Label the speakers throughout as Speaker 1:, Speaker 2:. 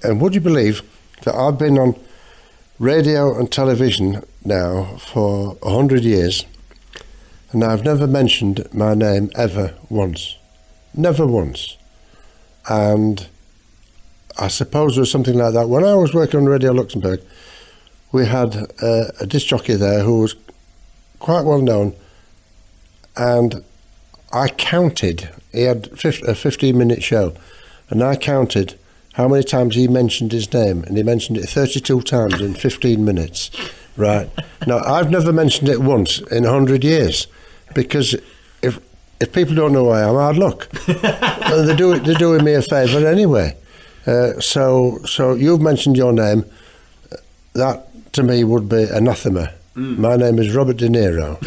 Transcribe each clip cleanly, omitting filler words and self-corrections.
Speaker 1: And would you believe that I've been on radio and television now for 100 years, and I've never mentioned my name ever once. Never once. And I suppose it was something like that. When I was working on Radio Luxembourg, we had a disc jockey there who was quite well known, and I counted, he had a 15-minute show, and I counted how many times he mentioned his name, and he mentioned it 32 times in 15 minutes, right? Now, I've never mentioned it once in 100 years, because if people don't know who I am, hard luck. And they're doing me a favour anyway. So you've mentioned your name. That, to me, would be anathema. My name is Robert De Niro.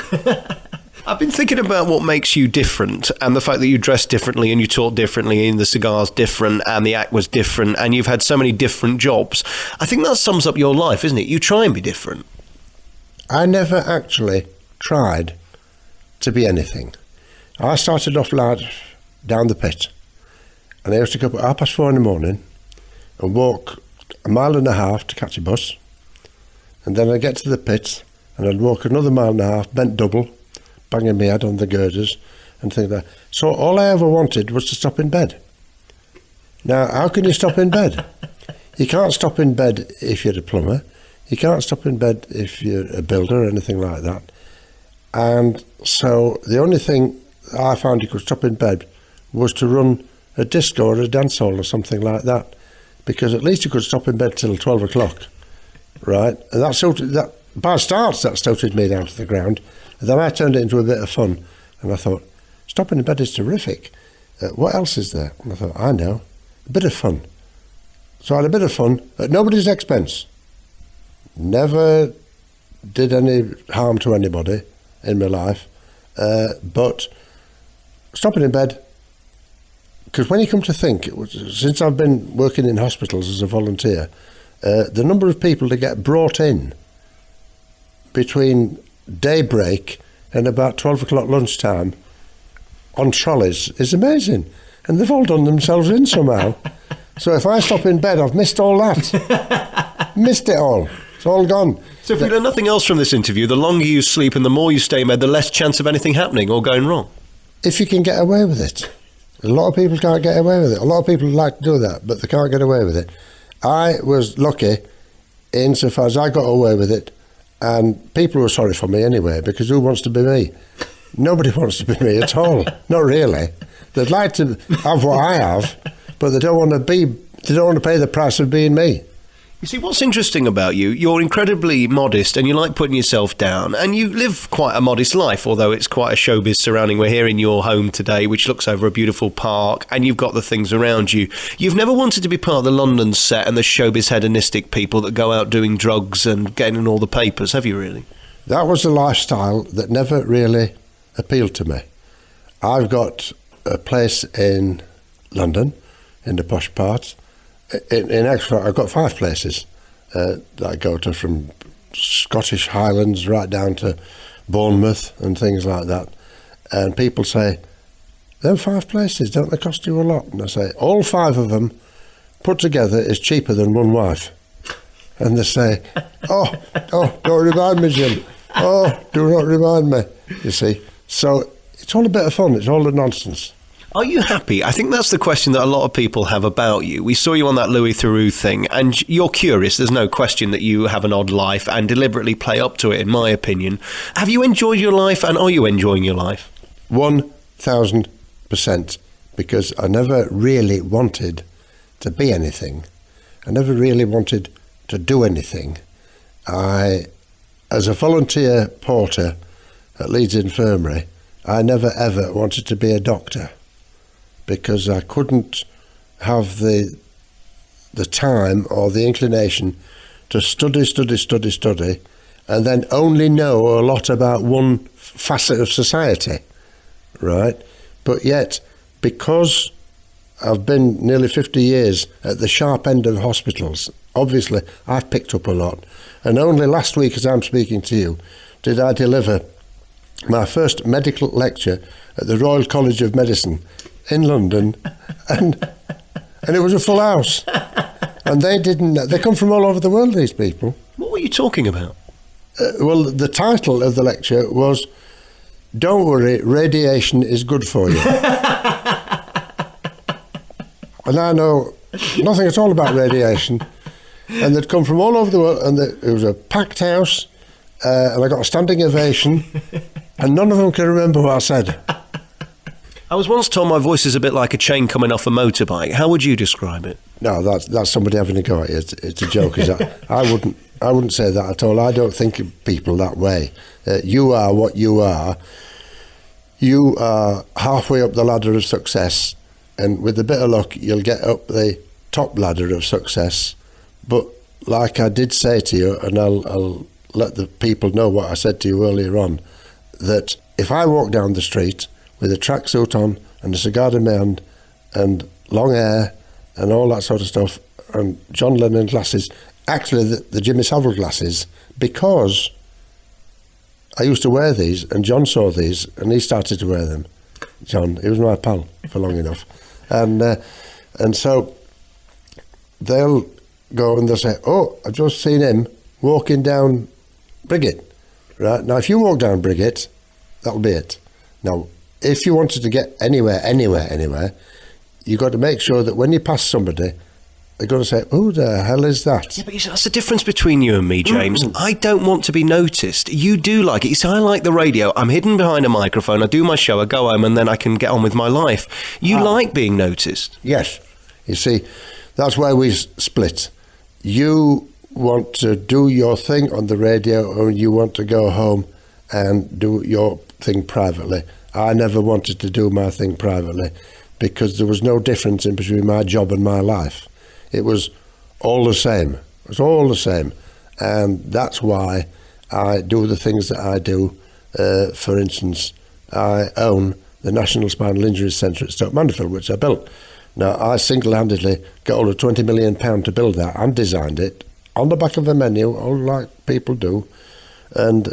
Speaker 2: I've been thinking about what makes you different, and the fact that you dress differently and you talk differently and the cigar's different and the act was different and you've had so many different jobs. I think that sums up your life, isn't it? You try and be different.
Speaker 1: I never actually tried to be anything. I started off life down the pit, and I used to go up at 4:30 in the morning and walk 1.5 miles to catch a bus, and then I'd get to the pit and I'd walk another 1.5 miles, bent double, banging my head on the girders and things like that. So all I ever wanted was to stop in bed. Now, how can you stop in bed? You can't stop in bed if you're a plumber. You can't stop in bed if you're a builder or anything like that. And so the only thing I found you could stop in bed was to run a disco or a dance hall or something like that, because at least you could stop in bed till 12 o'clock, right? And that by starts, that stoated me down to the ground. And then I turned it into a bit of fun, and I thought, stopping in bed is terrific. What else is there? And I thought, I know, a bit of fun. So I had a bit of fun at nobody's expense. Never did any harm to anybody in my life, but stopping in bed, because when you come to think, since I've been working in hospitals as a volunteer, the number of people that get brought in between daybreak and about 12 o'clock lunchtime on trolleys is amazing, and they've all done themselves in somehow. So if I stop in bed, I've missed all that. Missed it all. It's all gone.
Speaker 2: So if we learn nothing else from this interview, the longer you sleep and the more you stay in bed, the less chance of anything happening or going wrong.
Speaker 1: If you can get away with it. A lot of people can't get away with it. A lot of people like to do that, but they can't get away with it. I was lucky insofar as I got away with it, and people were sorry for me anyway, because who wants to be me? Nobody wants to be me at all. Not really. They'd like to have what I have, but they don't want to pay the price of being me.
Speaker 2: You see, what's interesting about you, you're incredibly modest and you like putting yourself down, and you live quite a modest life, although it's quite a showbiz surrounding. We're here in your home today, which looks over a beautiful park, and you've got the things around you. You've never wanted to be part of the London set and the showbiz hedonistic people that go out doing drugs and getting in all the papers, have you really? That
Speaker 1: was a lifestyle that never really appealed to me. I've got a place in London, in the posh part. In Exeter, I've got 5 places that I go to, from Scottish Highlands right down to Bournemouth and things like that. And people say, them 5 places, don't they cost you a lot? And I say, all 5 of them put together is cheaper than one wife. And they say, oh, don't remind me, Jim. Oh, do not remind me, you see. So it's all a bit of fun, it's all the nonsense.
Speaker 2: Are you happy? I think that's the question that a lot of people have about you. We saw you on that Louis Theroux thing, and you're curious. There's no question that you have an odd life and deliberately play up to it, in my opinion. Have you enjoyed your life, and are you enjoying your life?
Speaker 1: 1,000%, because I never really wanted to be anything. I never really wanted to do anything. As a volunteer porter at Leeds Infirmary, I never ever wanted to be a doctor, because I couldn't have the time or the inclination to study, and then only know a lot about one facet of society, right? But yet, because I've been nearly 50 years at the sharp end of hospitals, obviously I've picked up a lot. And only last week, as I'm speaking to you, did I deliver my first medical lecture at the Royal College of Medicine in London, and it was a full house. And they didn't. They come from all over the world, these people.
Speaker 2: What were you talking about?
Speaker 1: Well, the title of the lecture was, "Don't worry, radiation is good for you." And I know nothing at all about radiation. And they'd come from all over the world, and it was a packed house, and I got a standing ovation, and none of them can remember what I said.
Speaker 2: I was once told my voice is a bit like a chain coming off a motorbike. How would you describe it?
Speaker 1: No, that's somebody having a go at you. It's a joke. I wouldn't say that at all. I don't think of people that way. You are what you are. You are halfway up the ladder of success, and with a bit of luck, you'll get up the top ladder of success. But like I did say to you, and I'll let the people know what I said to you earlier on, that if I walk down the street with a tracksuit on and a cigar in my hand and long hair and all that sort of stuff, and John Lennon glasses, actually the Jimmy Savile glasses, because I used to wear these, and John saw these and he started to wear them. John, he was my pal for long enough, and so they'll go and they'll say, "Oh, I've just seen him walking down Briggate." Right, now if you walk down Briggate, that'll be it. Now if you wanted to get anywhere, you've got to make sure that when you pass somebody, they're going to say, "Who the hell is that?"
Speaker 2: Yeah, but you see, that's the difference between you and me, James. I don't want to be noticed. You do like it. You see, I like the radio. I'm hidden behind a microphone. I do my show. I go home, and then I can get on with my life. You like being noticed.
Speaker 1: Yes. You see, that's where we split. You want to do your thing on the radio, or you want to go home and do your thing privately. I never wanted to do my thing privately because there was no difference in between my job and my life. It was all the same. It was all the same. And that's why I do the things that I do. For instance, I own the National Spinal Injury Centre at Stoke Mandeville, which I built. Now, I single-handedly got all of £20 million to build that and designed it on the back of a menu, all like people do. And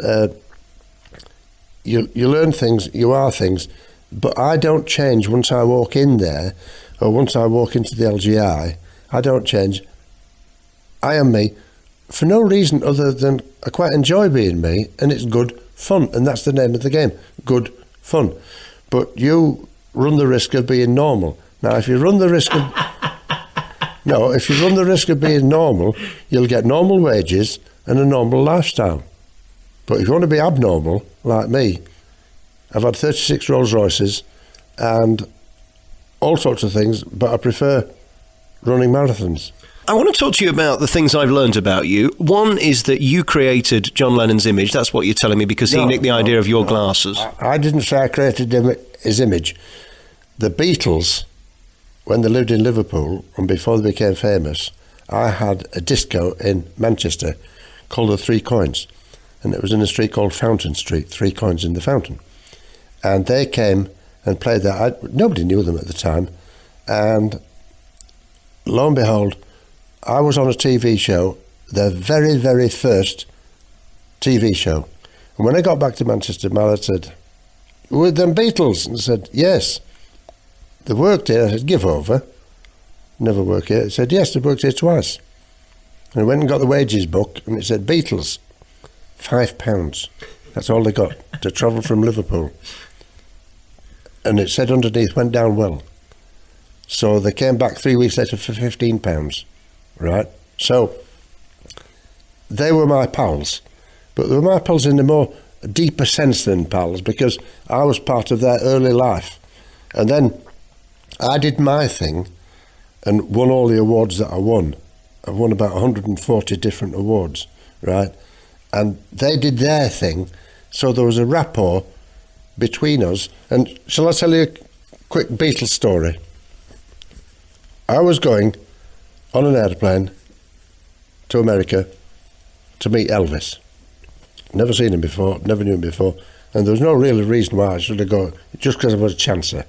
Speaker 1: you learn things, you are things, but I don't change once I walk in there, or once I walk into the LGI. I don't change. I am me for no reason other than I quite enjoy being me, and it's good fun, and that's the name of the game, good fun. But you run the risk of being normal. Now, if you run the risk of being normal, you'll get normal wages and a normal lifestyle. But if you want to be abnormal, like me, I've had 36 Rolls Royces and all sorts of things, but I prefer running marathons.
Speaker 2: I want to talk to you about the things I've learned about you. One is that you created John Lennon's image. That's what you're telling me, because he nicked the idea of your glasses.
Speaker 1: I didn't say I created his image. The Beatles, when they lived in Liverpool and before they became famous, I had a disco in Manchester called the Three Coins. And it was in a street called Fountain Street, 3 coins in the fountain. And they came and played there. Nobody knew them at the time. And lo and behold, I was on a TV show, their very, very first TV show. And when I got back to Manchester, Mallard said, "Were them Beatles?" And I said, "Yes." They worked here. I said, "Give over. Never work here." He said, "Yes, they worked here twice." And I went and got the wages book, and it said, "Beatles, £5. That's all they got to travel from Liverpool." And it said underneath, "Went down well." So they came back 3 weeks later for £15, right? So they were my pals, but they were my pals in a more deeper sense than pals, because I was part of their early life. And then I did my thing and won all the awards that I won. I've won about 140 different awards, right? And they did their thing, so there was a rapport between us. And shall I tell you a quick Beatles story? I was going on an airplane to America to meet Elvis. Never seen him before, never knew him before, and there was no real reason why I should have gone, just because I was a chancer.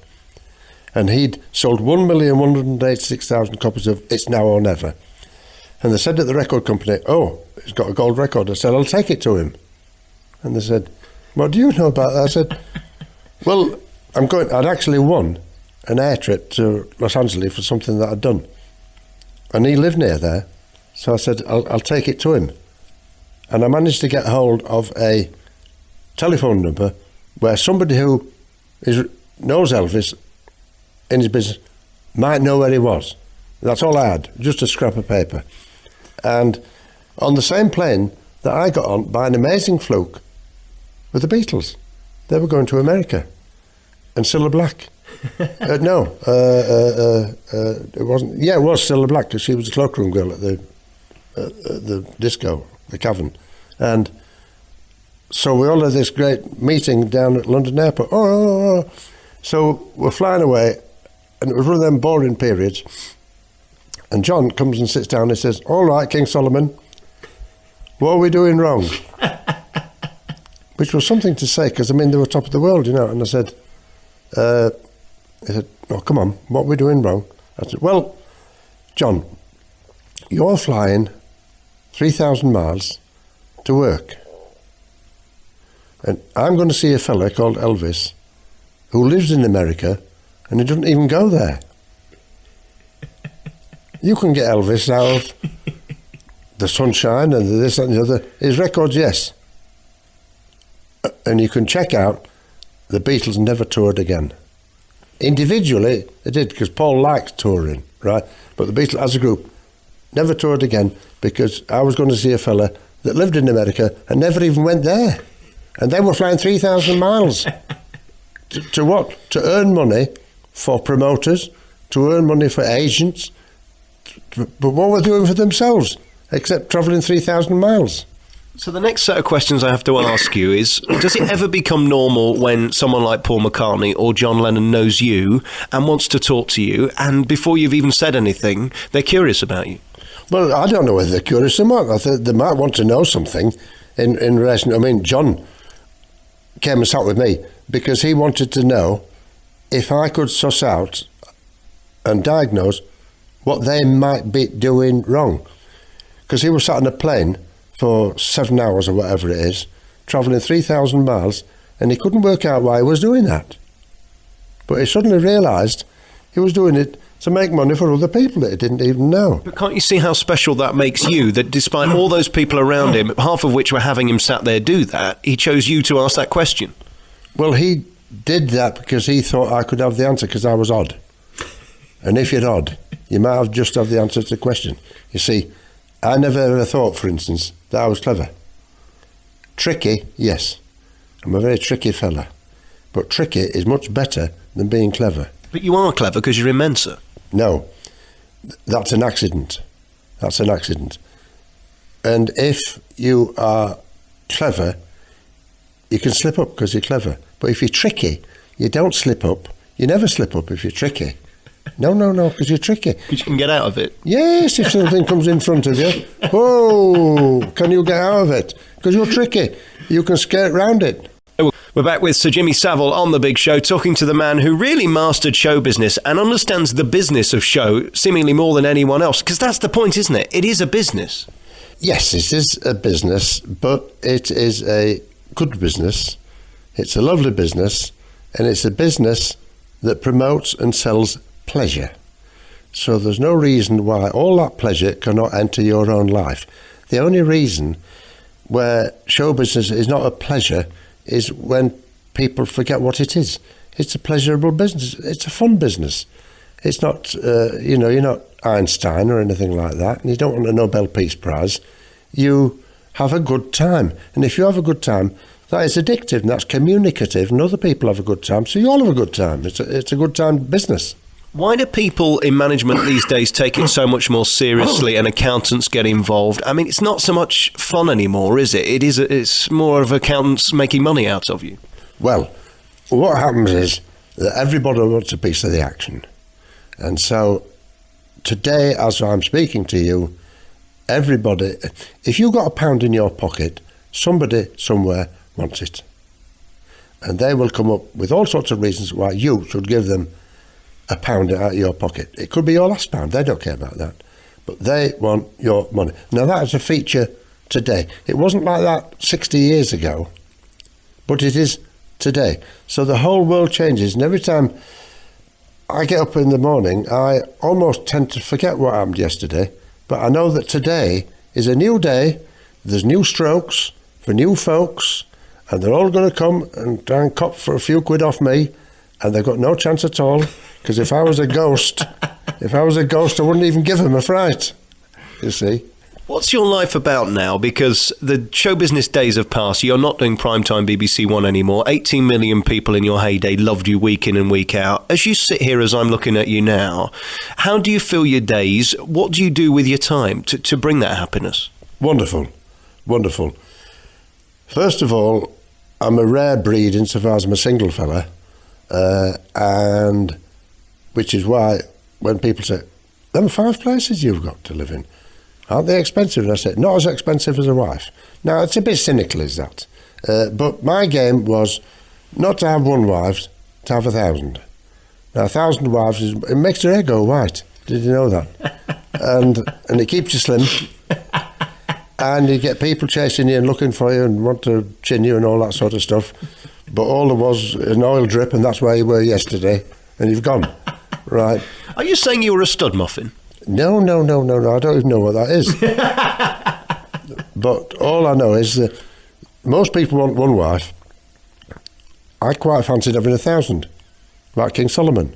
Speaker 1: And he'd sold 1,186,000 copies of It's Now or Never. And they said at the record company, "Oh, he's got a gold record." I said, "I'll take it to him." And they said, "What do you know about that?" I said, "Well, I'd actually won an air trip to Los Angeles for something that I'd done." And he lived near there. So I said, I'll take it to him. And I managed to get hold of a telephone number where somebody who knows Elvis in his business might know where he was. That's all I had, just a scrap of paper. And on the same plane that I got on, by an amazing fluke, were the Beatles. They were going to America. And Cilla Black. It wasn't. Yeah, it was Cilla Black, because she was the cloakroom girl at the disco, the Cavern. And so we all had this great meeting down at London Airport. So we're flying away, and it was one of them boring periods. And John comes and sits down and says, "All right, King Solomon, what are we doing wrong?" Which was something to say, because, I mean, they were top of the world, you know. And I said, he said, "Oh, come on, what are we doing wrong?" I said, "Well, John, you're flying 3,000 miles to work. And I'm going to see a fella called Elvis who lives in America, and he doesn't even go there. You can get Elvis out of the sunshine and this and the other. His records, yes. And you can check out the Beatles never toured again. Individually, they did, because Paul liked touring, right? But the Beatles, as a group, never toured again, because I was going to see a fella that lived in America and never even went there. And they were flying 3,000 miles. To what? To earn money for promoters, to earn money for agents. But what were they doing for themselves, except travelling 3,000 miles?
Speaker 2: So the next set of questions I have to ask you is, does it ever become normal when someone like Paul McCartney or John Lennon knows you and wants to talk to you, and before you've even said anything, they're curious about you?
Speaker 1: Well, I don't know whether they're curious or not. I think they might want to know something in relation. I mean, John came and sat with me because he wanted to know if I could suss out and diagnose what they might be doing wrong. Because he was sat on a plane for 7 hours or whatever it is, travelling 3,000 miles, and he couldn't work out why he was doing that. But he suddenly realised he was doing it to make money for other people that he didn't even know.
Speaker 2: But can't you see how special that makes you, that despite all those people around him, half of which were having him sat there do that, he chose you to ask that question?
Speaker 1: Well, he did that because he thought I could have the answer, because I was odd. And if you're odd, you might have just have the answer to the question. You see, I never ever thought, for instance, that I was clever. Tricky, yes. I'm a very tricky fella. But tricky is much better than being clever.
Speaker 2: But you are clever because you're in Mensa.
Speaker 1: No, that's an accident. That's an accident. And if you are clever, you can slip up because you're clever. But if you're tricky, you don't slip up. You never slip up if you're tricky. No, because you're tricky.
Speaker 2: Because you can get out of it.
Speaker 1: Yes, if something comes in front of you, whoa, can you get out of it? Because you're tricky. You can skate round it.
Speaker 2: We're back with Sir Jimmy Savile on The Big Show, talking to the man who really mastered show business and understands the business of show seemingly more than anyone else. Because that's the point, isn't it? It is a business.
Speaker 1: Yes, it is a business, but it is a good business. It's a lovely business, and it's a business that promotes and sells pleasure. So there's no reason why all that pleasure cannot enter your own life. The only reason where show business is not a pleasure is when people forget what it is. It's a pleasurable business. It's a fun business. It's not, you're not Einstein or anything like that, and you don't want a Nobel Peace Prize. You have a good time. And if you have a good time, that is addictive, and that's communicative, and other people have a good time, so you all have a good time. It's a good time business.
Speaker 2: Why do people in management these days take it so much more seriously and accountants get involved? I mean, it's not so much fun anymore, is it? It's more of accountants making money out of you.
Speaker 1: Well, what happens is that everybody wants a piece of the action. And so today, as I'm speaking to you, everybody, if you've got £1 in your pocket, somebody somewhere wants it. And they will come up with all sorts of reasons why you should give them £1 out of your pocket. It could be your last pound. They don't care about that. But they want your money. Now, that is a feature today. It wasn't like that 60 years ago, but it is today. So the whole world changes. And every time I get up in the morning, I almost tend to forget what happened yesterday, but I know that today is a new day, there's new strokes for new folks, and they're all going to come and try and cop for a few quid off me, and they've got no chance at all, because if I was a ghost, I wouldn't even give them a fright, you see.
Speaker 2: What's your life about now? Because the show business days have passed. You're not doing primetime BBC One anymore. 18 million people in your heyday loved you week in and week out. As you sit here, as I'm looking at you now, how do you fill your days? What do you do with your time to bring that happiness?
Speaker 1: Wonderful, wonderful. First of all, I'm a rare breed insofar as I'm a single fella, and which is why when people say, "Them 5 places you've got to live in, aren't they expensive?" And I said, not as expensive as a wife. Now, it's a bit cynical, is that? But my game was not to have one wife, to have 1,000. Now, 1,000 wives, it makes your hair go white. Did you know that? and it keeps you slim. And you get people chasing you and looking for you and want to chin you and all that sort of stuff. But all there was an oil drip, and that's where you were yesterday, and you've gone. Right.
Speaker 2: Are you saying you were a stud muffin?
Speaker 1: No, I don't even know what that is. But all I know is that most people want one wife. I quite fancied having 1,000, like King Solomon.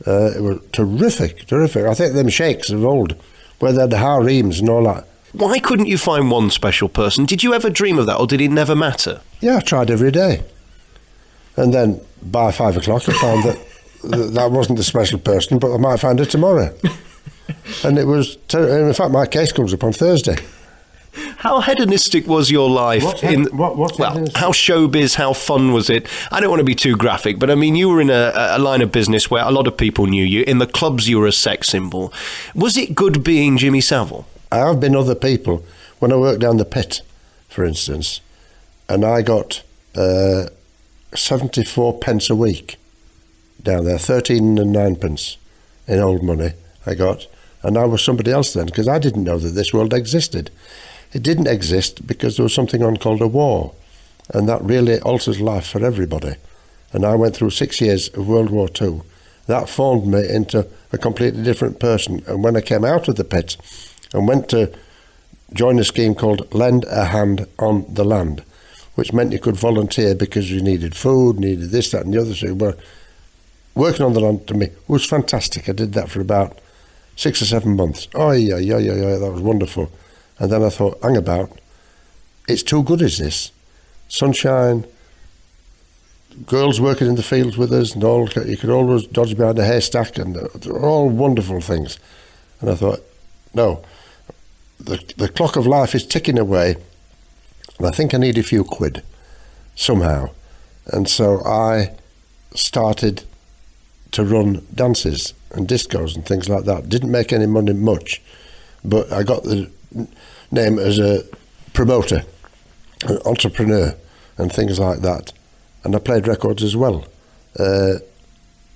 Speaker 1: It was terrific. I think them sheikhs of old, where they had the harems and all that.
Speaker 2: Why couldn't you find one special person? Did you ever dream of that, or did it never matter?
Speaker 1: Yeah, I tried every day. And then by 5 o'clock I found that wasn't the special person, but I might find her tomorrow. And it was, in fact, my case comes up on Thursday.
Speaker 2: How hedonistic was your life?
Speaker 1: What's
Speaker 2: how showbiz, how fun was it? I don't want to be too graphic, but I mean, you were in a line of business where a lot of people knew you. In the clubs, you were a sex symbol. Was it good being Jimmy Savile?
Speaker 1: I have been other people. When I worked down the pit, for instance, and I got 74 pence a week down there, 13 and 9 pence in old money I got. And I was somebody else then, because I didn't know that this world existed. It didn't exist because there was something on called a war, and that really alters life for everybody. And I went through 6 years of World War II. That formed me into a completely different person. And when I came out of the pit and went to join a scheme called Lend a Hand on the Land, which meant you could volunteer because you needed food, needed this, that and the other. So working on the land to me was fantastic. I did that for about 6 or 7 months. Oh, yeah, that was wonderful. And then I thought, hang about, it's too good, is this? Sunshine, girls working in the fields with us, and all. You could always dodge behind a haystack, and all wonderful things. And I thought, no, the clock of life is ticking away, and I think I need a few quid somehow. And so I started to run dances and discos and things like that. Didn't make any money much, but I got the name as a promoter, an entrepreneur and things like that. And I played records as well,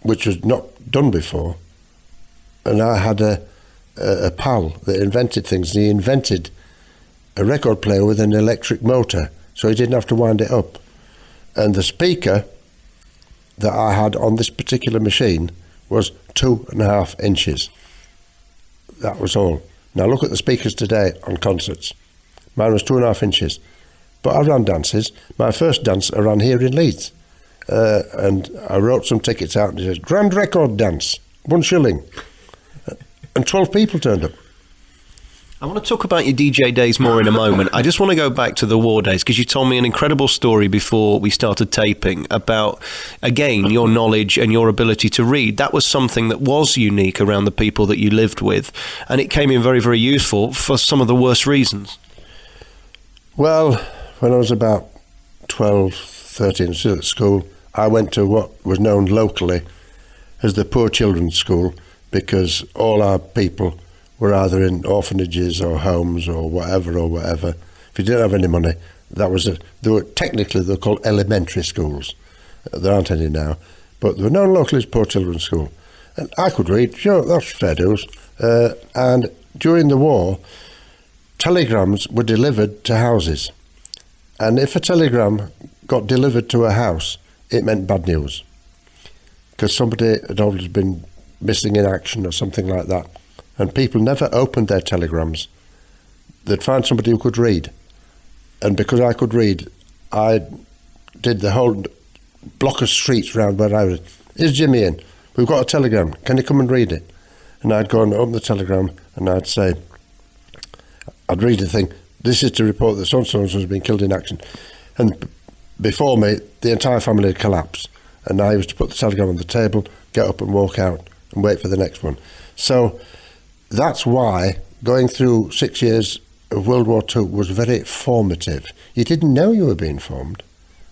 Speaker 1: which was not done before. And I had a pal that invented things. He invented a record player with an electric motor, so he didn't have to wind it up. And the speaker that I had on this particular machine was 2.5 inches. That was all. Now look at the speakers today on concerts. Mine was 2.5 inches. But I ran dances. My first dance I ran here in Leeds. And I wrote some tickets out and it says, Grand Record Dance, 1 shilling. And 12 people turned up.
Speaker 2: I want to talk about your DJ days more in a moment. I just want to go back to the war days, because you told me an incredible story before we started taping about, again, your knowledge and your ability to read. That was something that was unique around the people that you lived with, and it came in very, very useful for some of the worst reasons.
Speaker 1: Well, when I was about 12, 13, still at school, I went to what was known locally as the Poor Children's School, because all our people were either in orphanages or homes or whatever. If you didn't have any money, that was technically they were called elementary schools. There aren't any now, but they were known locally as Poor Children's School. And I could read, sure, that's fair dues. And during the war, telegrams were delivered to houses. And if a telegram got delivered to a house, it meant bad news, because somebody had always been missing in action or something like that. And people never opened their telegrams. They'd find somebody who could read. And because I could read, I did the whole block of streets round where I was. Is Jimmy in? We've got a telegram. Can you come and read it? And I'd go and open the telegram and I'd say, I'd read the thing. This is to report that so-and-so has been killed in action. And before me, the entire family had collapsed. And I used to put the telegram on the table, get up and walk out and wait for the next one. So that's why going through 6 years of World War II was very formative. You didn't know you were being formed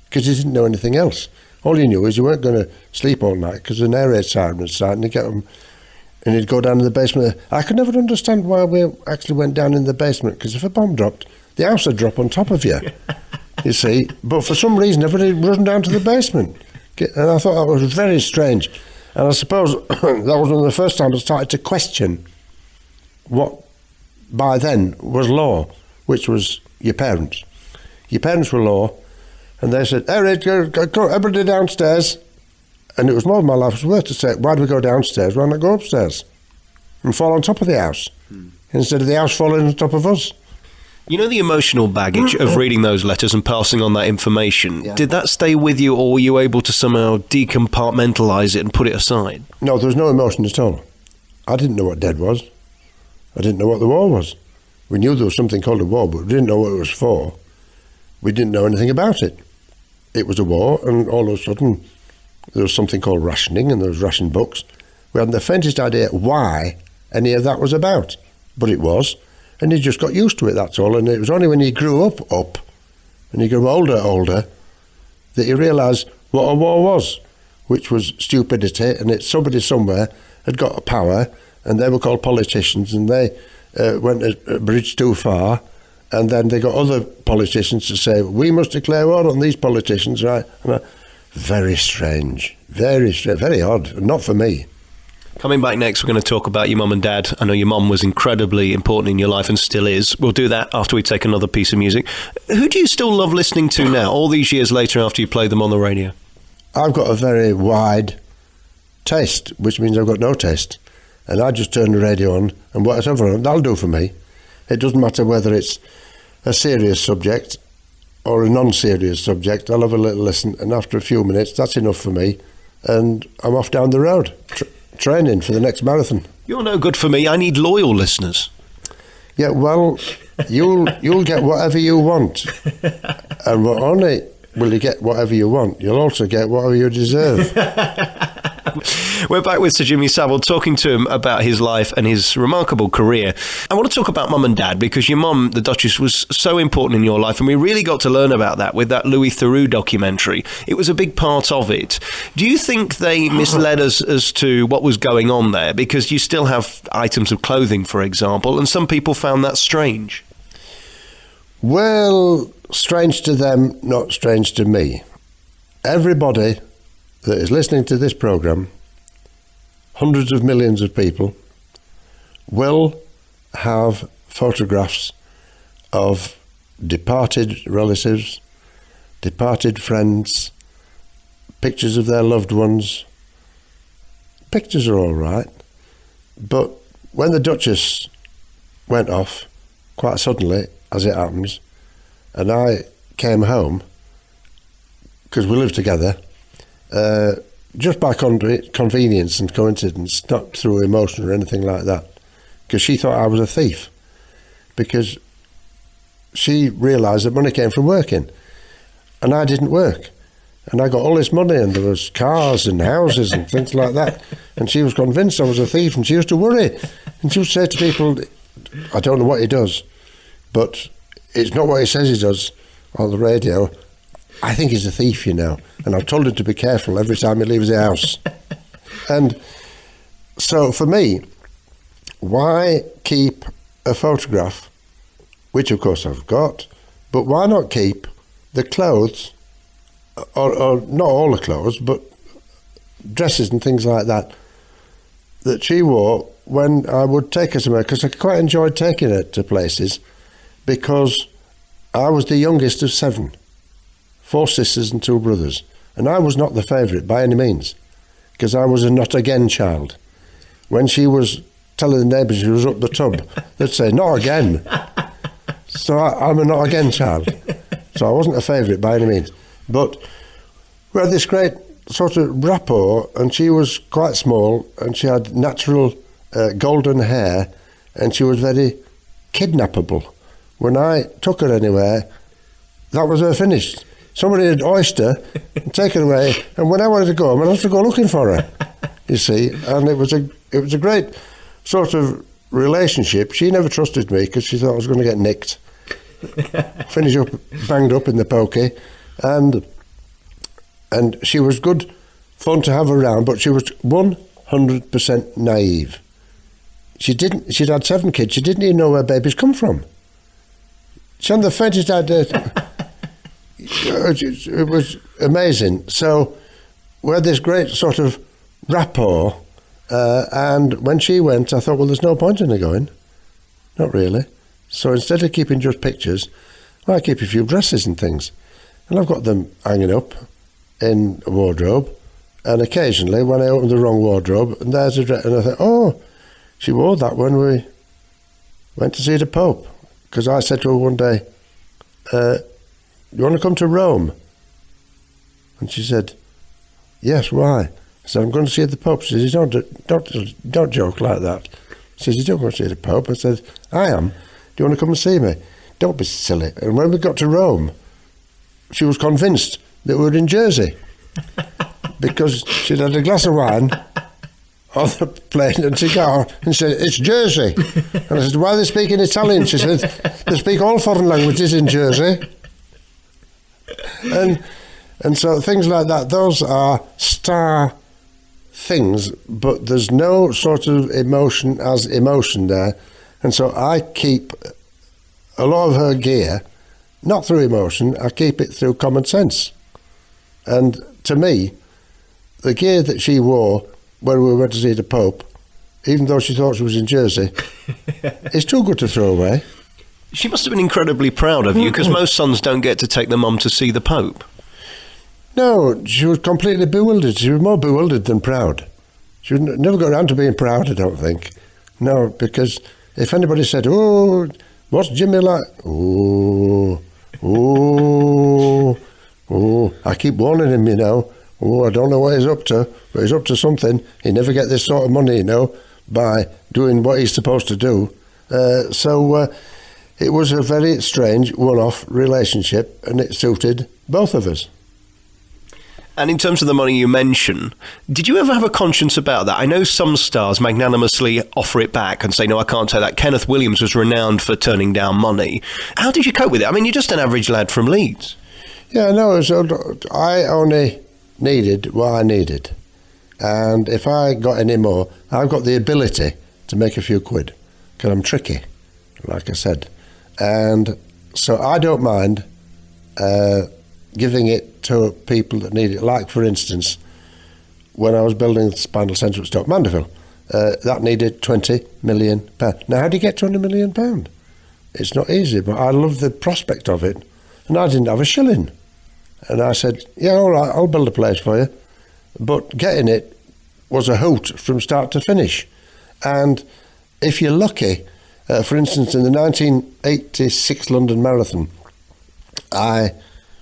Speaker 1: because you didn't know anything else. All you knew is you weren't going to sleep all night because an air raid siren would start and you'd get them and you'd go down in the basement. I could never understand why we actually went down in the basement, because if a bomb dropped, the house would drop on top of you, you see. But for some reason, everybody run down to the basement. And I thought that was very strange. And I suppose that was one of the first times I started to question what by then was law, which was your parents. Your parents were law, and they said, hey, everybody downstairs. And it was more than my life was worth to say, why do we go downstairs? Why not go upstairs and fall on top of the house instead of the house falling on top of us?
Speaker 2: You know, the emotional baggage of reading those letters and passing on that information, did that stay with you, or were you able to somehow decompartmentalise it and put it aside?
Speaker 1: No, there was no emotion at all. I didn't know what dead was. I didn't know what the war was. We knew there was something called a war, but we didn't know what it was for. We didn't know anything about it. It was a war, and all of a sudden there was something called rationing, and there was ration books. We hadn't the faintest idea why any of that was about, but it was. And you just got used to it, that's all. And it was only when you grew up, and you grew older, that you realised what a war was, which was stupidity, and it's somebody somewhere had got power, and they were called politicians, and they went a bridge too far, and then they got other politicians to say, we must declare war on these politicians, right? Very strange, very odd, and not for me.
Speaker 2: Coming back next, we're going to talk about your mum and dad. I know your mum was incredibly important in your life and still is. We'll do that after we take another piece of music. Who do you still love listening to now, all these years later after you played them on the radio?
Speaker 1: I've got a very wide taste, which means I've got no taste. And I just turn the radio on, and whatever that'll do for me. It doesn't matter whether it's a serious subject or a non-serious subject. I'll have a little listen, and after a few minutes, that's enough for me. And I'm off down the road. Training for the next marathon.
Speaker 2: You're no good for me. I need loyal listeners.
Speaker 1: Yeah, well, you'll get whatever you want, and not only will you get whatever you want, you'll also get whatever you deserve.
Speaker 2: We're back with Sir Jimmy Savile, talking to him about his life and his remarkable career. I want to talk about mum and dad, because your mum, the Duchess, was so important in your life, and we really got to learn about that with that Louis Theroux documentary. It was a big part of it. Do you think they misled us as to what was going on there? Because you still have items of clothing, for example, and some people found that strange.
Speaker 1: Well, strange to them, not strange to me. Everybody that is listening to this programme, hundreds of millions of people, will have photographs of departed relatives, departed friends, pictures of their loved ones. Pictures are all right, but when the Duchess went off, quite suddenly, as it happens, and I came home, because we lived together, just by convenience and coincidence, not through emotion or anything like that, because she thought I was a thief, because she realised that money came from working, and I didn't work, and I got all this money, and there was cars and houses and things like that, and she was convinced I was a thief, and she used to worry, and she would say to people, I don't know what he does, but it's not what he says he does on the radio. I think he's a thief, you know, and I've told him to be careful every time he leaves the house. And so for me, why keep a photograph, which of course I've got, but why not keep the clothes, or not all the clothes, but dresses and things like that she wore when I would take her somewhere, because I quite enjoyed taking her to places, because I was the youngest of 7. 4 sisters and 2 brothers, and I was not the favourite by any means, because I was a not again child. when she was telling the neighbours she was up the tub, they'd say, "Not again." So I'm a not again child. So I wasn't a favourite by any means. But we had this great sort of rapport, and she was quite small, and she had natural golden hair, and she was very kidnappable. When I took her anywhere, that was her finish. Somebody had oyster and take her away, and when I wanted to go, I would have to go looking for her. You see, and it was a great sort of relationship. She never trusted me because she thought I was going to get nicked, finish up, banged up in the pokey, and she was good fun to have around, but she was 100% naive. She'd had 7 kids. She didn't even know where babies come from. She had the faintest idea. It was amazing. So we had this great sort of rapport, and when she went, I thought, well, there's no point in her going. Not really. So instead of keeping just pictures, I keep a few dresses and things. And I've got them hanging up in a wardrobe, and occasionally when I open the wrong wardrobe, and there's a dress, and I think, oh, she wore that when we went to see the Pope. Because I said to her one day, you want to come to Rome? And she said, yes, why? I said, I'm going to see the Pope. She says, don't joke like that. She says, you don't want to see the Pope? I said, I am. Do you want to come and see me? Don't be silly. And when we got to Rome, she was convinced that we were in Jersey because she'd had a glass of wine on the plane and cigar and said, it's Jersey. And I said, why are they speaking Italian? She said, they speak all foreign languages in Jersey. And so things like that, those are star things, but there's no sort of emotion as emotion there. And so I keep a lot of her gear, not through emotion, I keep it through common sense. And to me, the gear that she wore when we went to see the Pope, even though she thought she was in Jersey, is too good to throw away.
Speaker 2: She must have been incredibly proud of you, because most sons don't get to take their mum to see the Pope.
Speaker 1: No, she was completely bewildered. She was more bewildered than proud. She would never got around to being proud, I don't think. No, because if anybody said, oh, what's Jimmy like? Oh, I keep warning him, you know. Oh, I don't know what he's up to, but he's up to something. He never get this sort of money, you know, by doing what he's supposed to do. So it was a very strange one-off relationship, and it suited both of us.
Speaker 2: And in terms of the money you mention, did you ever have a conscience about that? I know some stars magnanimously offer it back and say, no, I can't take that. Kenneth Williams was renowned for turning down money. How did you cope with it? I mean, you're just an average lad from Leeds.
Speaker 1: Yeah, no, so I only needed what I needed. And if I got any more, I've got the ability to make a few quid, because I'm tricky, like I said. And so I don't mind giving it to people that need it. Like, for instance, when I was building the spinal centre at Stoke Mandeville, that needed £20 million. Now, how do you get £20 million? It's not easy, but I love the prospect of it. And I didn't have a shilling. And I said, yeah, all right, I'll build a place for you. But getting it was a hoot from start to finish. And if you're lucky, for instance, in the 1986 London Marathon, I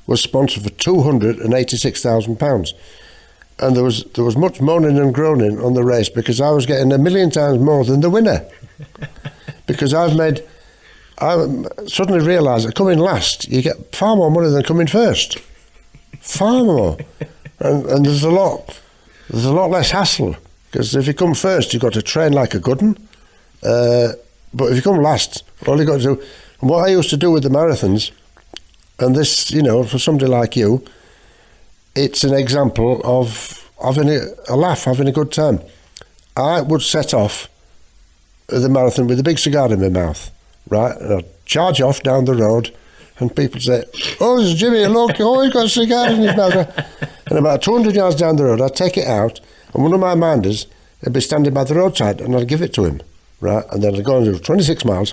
Speaker 1: was sponsored for £286,000. And there was much moaning and groaning on the race because I was getting 1 million times more than the winner. Because I suddenly realised that coming last, you get far more money than coming first. Far more. And there's a lot less hassle. Because if you come first, you've got to train like a good one. But if you come last, all you've got to do... And what I used to do with the marathons, and this, you know, for somebody like you, it's an example of having a laugh, having a good time. I would set off the marathon with a big cigar in my mouth, right? And I'd charge off down the road, and people say, oh, this is Jimmy, look, oh, he's got a cigar in his mouth. And about 200 yards down the road, I'd take it out, and one of my minders would be standing by the roadside, and I'd give it to him, right? And then I'd go and do 26 miles,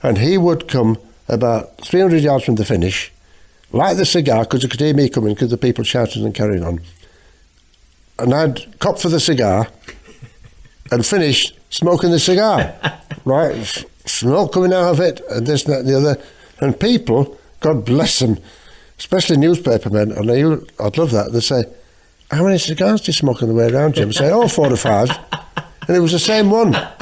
Speaker 1: and he would come about 300 yards from the finish, light the cigar, because he could hear me coming, because the people shouting and carrying on. And I'd cop for the cigar, and finished smoking the cigar, right? Smoke coming out of it, and this, and that, and the other. And people, God bless them, especially newspaper men, and I'd love that, they'd say, how many cigars do you smoke on the way around, Jim? I'd say, 4 or 5. And it was the same one. It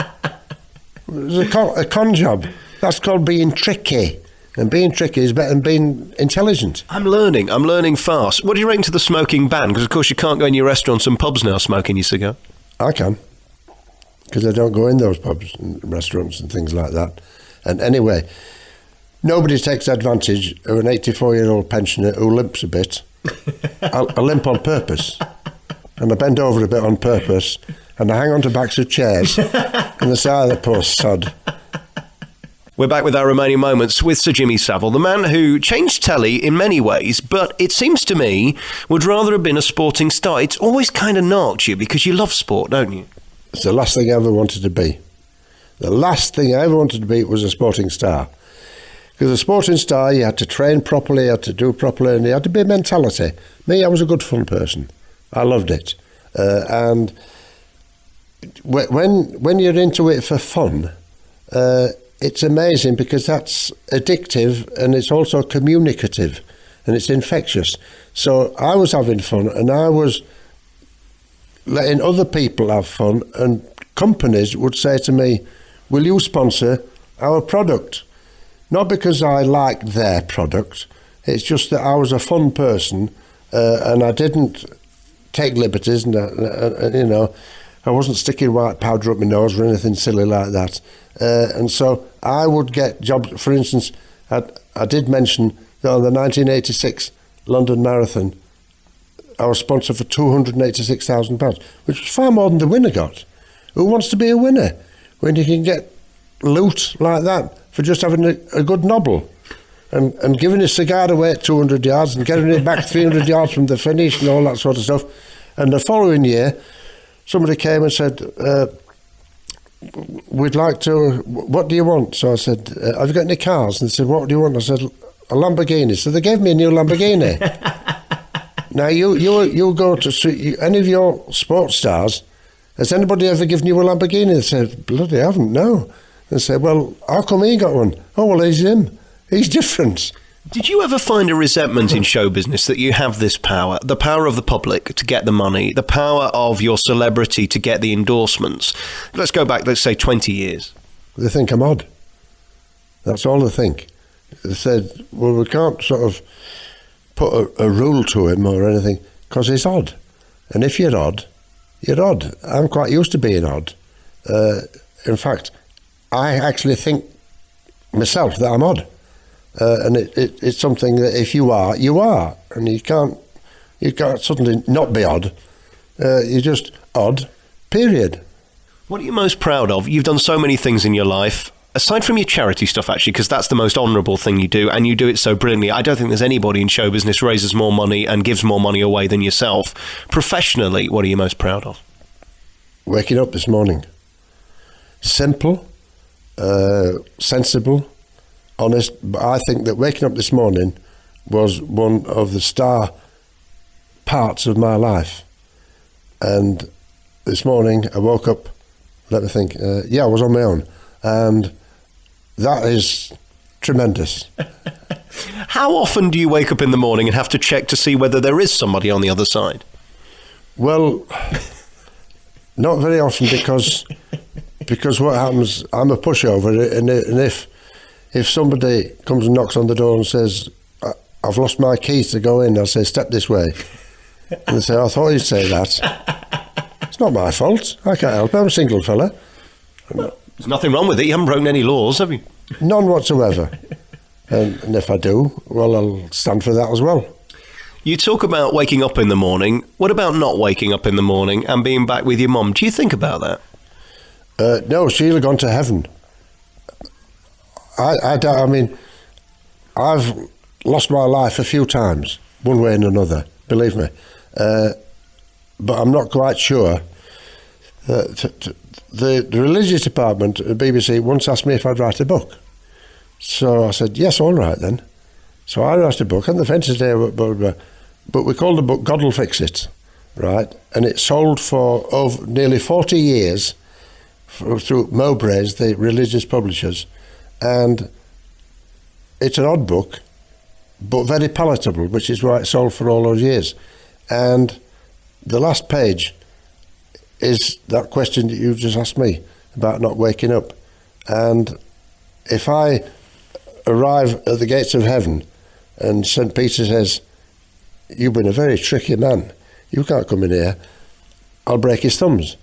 Speaker 1: was a con job. That's called being tricky. And being tricky is better than being intelligent.
Speaker 2: I'm learning fast. What do you reckon to the smoking ban? Because, of course, you can't go in your restaurants and pubs now smoking your cigar.
Speaker 1: I can, because I don't go in those pubs and restaurants and things like that. And anyway, nobody takes advantage of an 84-year-old pensioner who limps a bit. I limp on purpose. And I bend over a bit on purpose. And I hang on to backs of chairs on the side of the post, sod.
Speaker 2: We're back with our remaining moments with Sir Jimmy Savile, the man who changed telly in many ways, but it seems to me would rather have been a sporting star. It's always kind of knocked you because you love sport, don't you?
Speaker 1: It's the last thing I ever wanted to be. The last thing I ever wanted to be was a sporting star. Because a sporting star, you had to train properly, you had to do properly, and you had to be a mentality. Me, I was a good fun person. I loved it. And when you're into it for fun, it's amazing because that's addictive and it's also communicative and it's infectious. So I was having fun and I was letting other people have fun, and companies would say to me, will you sponsor our product? Not because I liked their product, it's just that I was a fun person and I didn't take liberties and you know, I wasn't sticking white powder up my nose or anything silly like that. And so I would get jobs. For instance, I did mention that on the 1986 London Marathon, I was sponsored for £286,000, which was far more than the winner got. Who wants to be a winner when you can get loot like that for just having a good nobble? And giving a cigar away at 200 yards and getting it back 300 yards from the finish and all that sort of stuff. And the following year, somebody came and said, we'd like to, what do you want? So I said, have you got any cars? And they said, what do you want? I said, a Lamborghini. So they gave me a new Lamborghini. Now, you go to any of your sports stars, has anybody ever given you a Lamborghini? They said, bloody haven't, no. They said, well, how come he got one? Oh, well, he's him. He's different.
Speaker 2: Did you ever find a resentment in show business that you have this power, the power of the public to get the money, the power of your celebrity to get the endorsements? Let's go back, let's say 20 years.
Speaker 1: They think I'm odd. That's all they think. They said, well, we can't sort of put a rule to him or anything because he's odd. And if you're odd, you're odd. I'm quite used to being odd. In fact, I actually think myself that I'm odd. And it's something that if you are, you are. And you can't suddenly not be odd. You're just odd, period.
Speaker 2: What are you most proud of? You've done so many things in your life, aside from your charity stuff, actually, because that's the most honourable thing you do, and you do it so brilliantly. I don't think there's anybody in show business raises more money and gives more money away than yourself. Professionally, what are you most proud of?
Speaker 1: Waking up this morning. Simple, sensible, honest, but I think that waking up this morning was one of the star parts of my life. And this morning I woke up, let me think, I was on my own, and that is tremendous.
Speaker 2: How often do you wake up in the morning and have to check to see whether there is somebody on the other side?
Speaker 1: Well, not very often because what happens, I'm a pushover, and if somebody comes and knocks on the door and says, I've lost my keys to go in, I'll say, step this way. And they say, I thought you'd say that. It's not my fault. I can't help it. I'm a single fella.
Speaker 2: Well, there's nothing wrong with it. You haven't broken any laws, have you?
Speaker 1: None whatsoever. And if I do, well, I'll stand for that as well.
Speaker 2: You talk about waking up in the morning. What about not waking up in the morning and being back with your mum? Do you think about that?
Speaker 1: No, she'll have gone to heaven. I mean, I've lost my life a few times, one way and another, believe me. But I'm not quite sure. The religious department at BBC once asked me if I'd write a book. So I said, yes, all right then. So I wrote a book, and the fences there, but we called the book God'll Fix It, right? And it sold for over nearly 40 years, through Mowbray's, the religious publishers, and it's an odd book, but very palatable, which is why it sold for all those years. And the last page is that question that you just asked me about not waking up. And if I arrive at the gates of heaven and St. Peter says, "You've been a very tricky man, you can't come in here," I'll break his thumbs,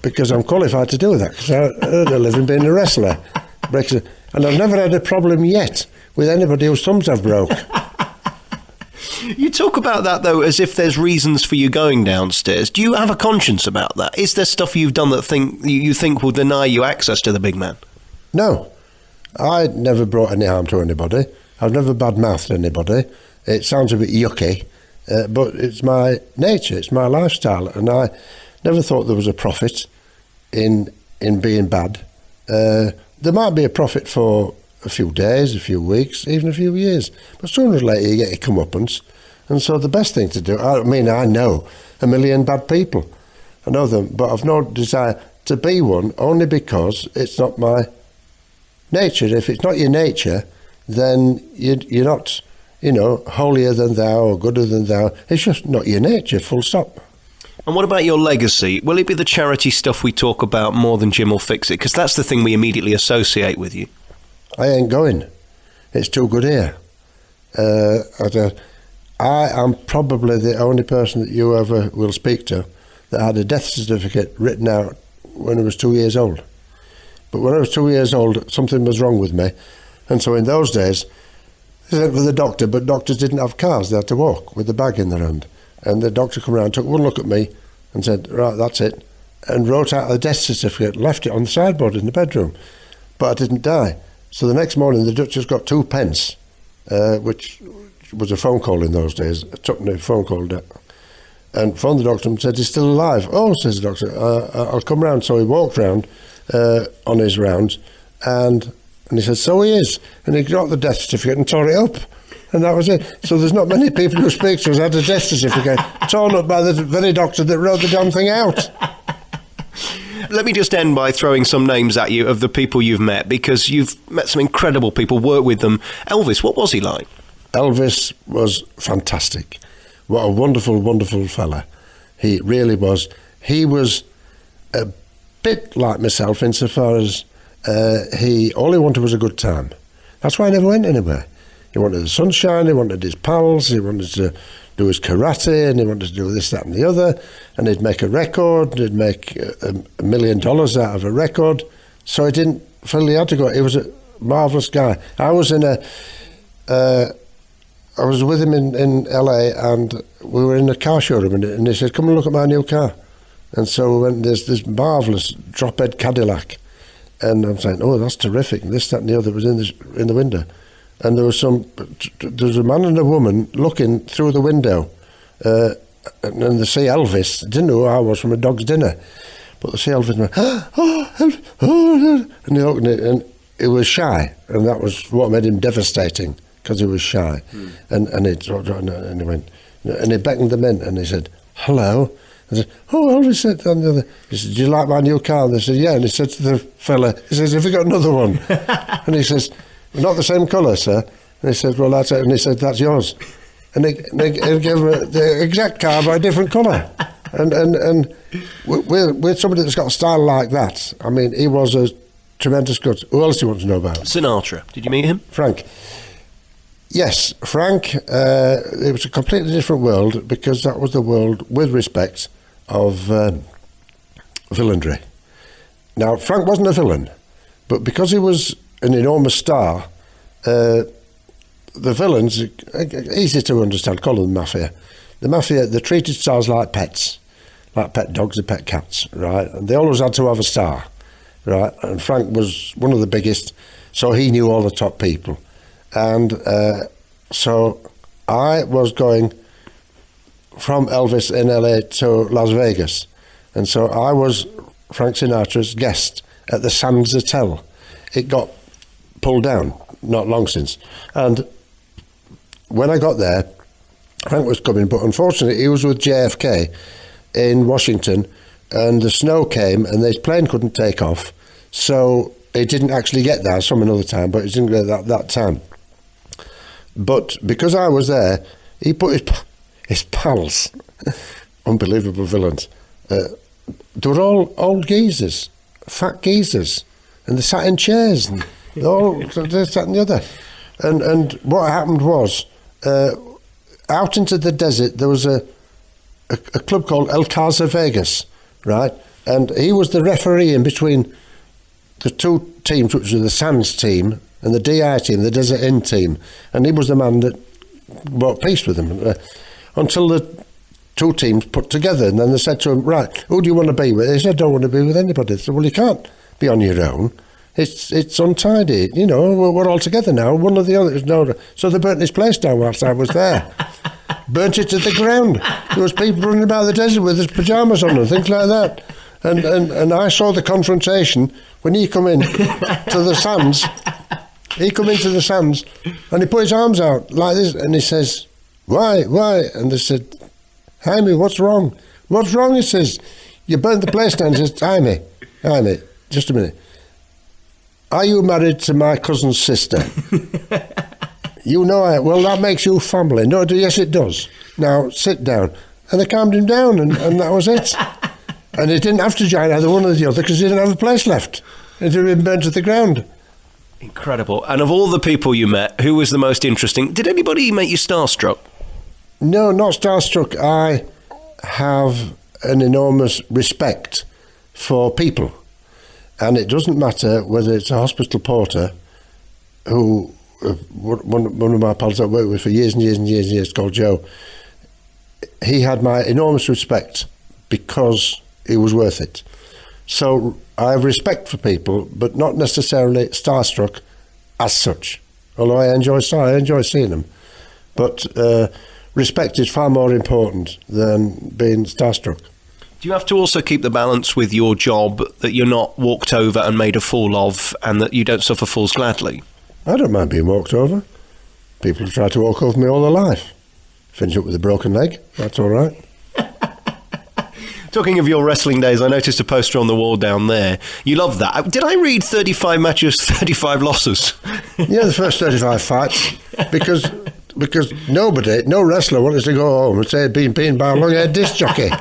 Speaker 1: because I'm qualified to do that, because I earned a living being a wrestler. And I've never had a problem yet with anybody whose thumbs I've broke.
Speaker 2: You talk about that, though, as if there's reasons for you going downstairs. Do you have a conscience about that? Is there stuff you've done that you think will deny you access to the big man?
Speaker 1: No. I never brought any harm to anybody. I've never bad-mouthed anybody. It sounds a bit yucky, but it's my nature, it's my lifestyle, and I never thought there was a profit in being bad. There might be a profit for a few days, a few weeks, even a few years, but sooner or later you get your comeuppance. And so the best thing to do, I mean, I know a million bad people. I know them, but I've no desire to be one, only because it's not my nature. If it's not your nature, then you're not, holier than thou or gooder than thou. It's just not your nature, full stop.
Speaker 2: And what about your legacy? Will it be the charity stuff we talk about more than Jim will fix it? Because that's the thing we immediately associate with you.
Speaker 1: I ain't going. It's too good here. I am probably the only person that you ever will speak to that had a death certificate written out when I was 2 years old. But when I was 2 years old, something was wrong with me. And so in those days, they went with the doctor, but doctors didn't have cars. They had to walk with the bag in their hand. And the doctor came around, took one look at me and said, "Right, that's it," and wrote out a death certificate, left it on the sideboard in the bedroom. But I didn't die. So the next morning, the Duchess got 2 pence, which was a phone call in those days. I took the phone call and phoned the doctor and said, "He's still alive." "Oh," says the doctor, "I'll come round." So he walked round on his rounds, and he said, "So he is." And he got the death certificate and tore it up. And that was it. So there's not many people who speak to us had a death certificate torn up by the very doctor that wrote the damn thing out.
Speaker 2: Let me just end by throwing some names at you of the people you've met, because you've met some incredible people, worked with them. Elvis, what was he like?
Speaker 1: Elvis was fantastic. What a wonderful, wonderful fella. He really was. He was a bit like myself insofar as all he wanted was a good time. That's why he never went anywhere. He wanted the sunshine, he wanted his pals, he wanted to do his karate, and he wanted to do this, that and the other, and he'd make a record, he'd make $1 million out of a record, so he didn't feel he had to go. He was a marvellous guy. I was with him in LA, and we were in a car showroom, and he said, "Come and look at my new car." And so we went, there's this marvellous drop-head Cadillac, and I'm saying, "Oh, that's terrific," and this, that and the other was in the window. And there was a man and a woman looking through the window, and they see Elvis. They didn't know who I was from a dog's dinner, but they see Elvis and went, "Oh, Elvis, oh," and he looked at it, and he was shy, and that was what made him devastating, because he was shy. And he went, and he beckoned them in, and he said, "Hello." I said, "Oh," Elvis said, and the other, he said, "Do you like my new car?" And they said, "Yeah." And he said to the fella, he says, "Have you got another one?" And he says, "Not the same colour, sir." And he said, "Well, that's it." And he said, "That's yours." And they gave him the exact car by a different colour. And with somebody that's got a style like that, I mean, he was a tremendous good. Who else do you want to know about?
Speaker 2: Sinatra. Did you meet him?
Speaker 1: Frank. Yes, Frank. It was a completely different world, because that was the world, with respect, of villainry. Now, Frank wasn't a villain, but because he was an enormous star, the villains, easy to understand, call them Mafia. The Mafia, they treated stars like pets, like pet dogs and pet cats, right? And they always had to have a star, right? And Frank was one of the biggest, so he knew all the top people. And so I was going from Elvis in LA to Las Vegas. And so I was Frank Sinatra's guest at the Sands Hotel. It got pulled down not long since. And when I got there, Frank was coming, but unfortunately he was with JFK in Washington and the snow came, and his plane couldn't take off, so it didn't actually get there. Some another time, but it didn't get that time. But because I was there, he put his pals, unbelievable villains. They were all old geezers, fat geezers, and they sat in chairs, and they sat in the other. And what happened was, out into the desert, there was a club called El Casa Vegas, right? And he was the referee in between the two teams, which were the Sands team and the DI team, the Desert Inn team. And he was the man that brought peace with them until the two teams put together. And then they said to him, right, who do you want to be with? He said, I don't want to be with anybody. They said, well, you can't be on your own. It's untidy. You know, we're all together now. One or the other. No. So they burnt his place down whilst I was there. Burnt it to the ground. There was people running about the desert with his pyjamas on and things like that. And I saw the confrontation when he come in to the Sands. He come into the Sands and he put his arms out like this and he says, why? And they said, Jaime, what's wrong? What's wrong? He says, you burnt the place down. He says, Jaime, just a minute. Are you married to my cousin's sister? You know I... Well, that makes you family. No, yes, it does. Now, sit down. And they calmed him down, and that was it. And he didn't have to join either one or the other because he didn't have a place left. It had been burnt to the ground.
Speaker 2: Incredible. And of all the people you met, who was the most interesting? Did anybody make you starstruck?
Speaker 1: No, not starstruck. I have an enormous respect for people. And it doesn't matter whether it's a hospital porter who... One of my pals I worked with for years and years and years and years, called Joe, he had my enormous respect because he was worth it. So I have respect for people, but not necessarily starstruck as such. Although I enjoy seeing them. But respect is far more important than being starstruck.
Speaker 2: Do you have to also keep the balance with your job, that you're not walked over and made a fool of, and that you don't suffer fools gladly?
Speaker 1: I don't mind being walked over. People have tried to walk over me all their life. Finish up with a broken leg, that's all right.
Speaker 2: Talking of your wrestling days, I noticed a poster on the wall down there. You love that. Did I read 35 matches, 35 losses?
Speaker 1: Yeah, the first 35 fights, because no wrestler wanted to go home and say he'd been beaten by a long-haired disc jockey.